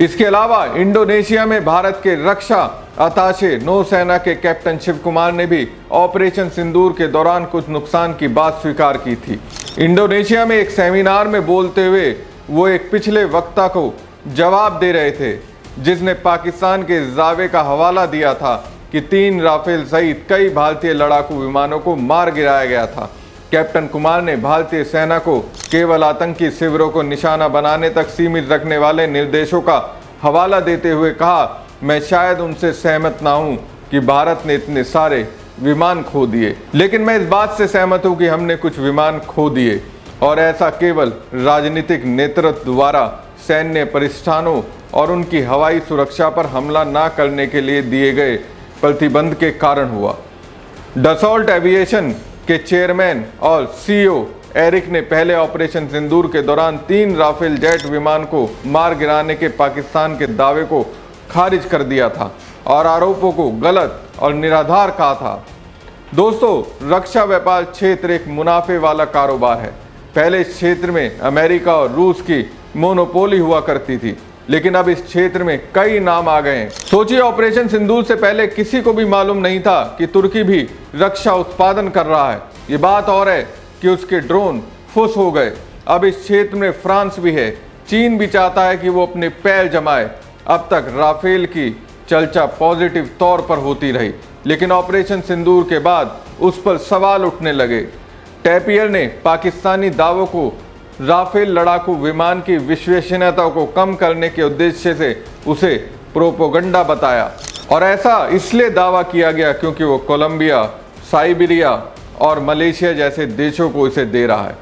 इसके अलावा इंडोनेशिया में भारत के रक्षा अताशे नौसेना के कैप्टन शिव कुमार ने भी ऑपरेशन सिंदूर के दौरान कुछ नुकसान की बात स्वीकार की थी। इंडोनेशिया में एक सेमिनार में बोलते हुए वो एक पिछले वक्ता को जवाब दे रहे थे, जिसने पाकिस्तान के इस दावे का हवाला दिया था कि 3 राफेल सहित कई भारतीय लड़ाकू विमानों को मार गिराया गया था। कैप्टन कुमार ने भारतीय सेना को केवल आतंकी शिविरों को निशाना बनाने तक सीमित रखने वाले निर्देशों का हवाला देते हुए कहा, मैं शायद उनसे सहमत ना हूं कि भारत ने इतने सारे विमान खो दिए, लेकिन मैं इस बात से सहमत हूं कि हमने कुछ विमान खो दिए और ऐसा केवल राजनीतिक नेतृत्व द्वारा सैन्य प्रतिष्ठानों और उनकी हवाई सुरक्षा पर हमला न करने के लिए दिए गए प्रतिबंध के कारण हुआ। डसॉल्ट एविएशन के चेयरमैन और सीईओ एरिक ने पहले ऑपरेशन सिंदूर के दौरान 3 राफेल जेट विमान को मार गिराने के पाकिस्तान के दावे को खारिज कर दिया था और आरोपों को गलत और निराधार कहा था। दोस्तों, रक्षा व्यापार क्षेत्र एक मुनाफे वाला कारोबार है। पहले इस क्षेत्र में अमेरिका और रूस की मोनोपोली हुआ करती थी, लेकिन अब इस क्षेत्र में कई नाम आ गए हैं। सोचिए, ऑपरेशन सिंदूर से पहले किसी को भी मालूम नहीं था कि तुर्की भी रक्षा उत्पादन कर रहा है। ये बात और है कि उसके ड्रोन फुस हो गए। अब इस क्षेत्र में फ्रांस भी है। चीन भी चाहता है कि वो अपने पैर जमाए। अब तक राफेल की चर्चा पॉजिटिव तौर पर होती रही, लेकिन ऑपरेशन सिंदूर के बाद उस पर सवाल उठने लगे। टैपियर ने पाकिस्तानी दावों को राफेल लड़ाकू विमान की विश्वसनीयता को कम करने के उद्देश्य से उसे प्रोपोगंडा बताया, और ऐसा इसलिए दावा किया गया क्योंकि वो कोलंबिया, साइबेरिया और मलेशिया जैसे देशों को इसे दे रहा है।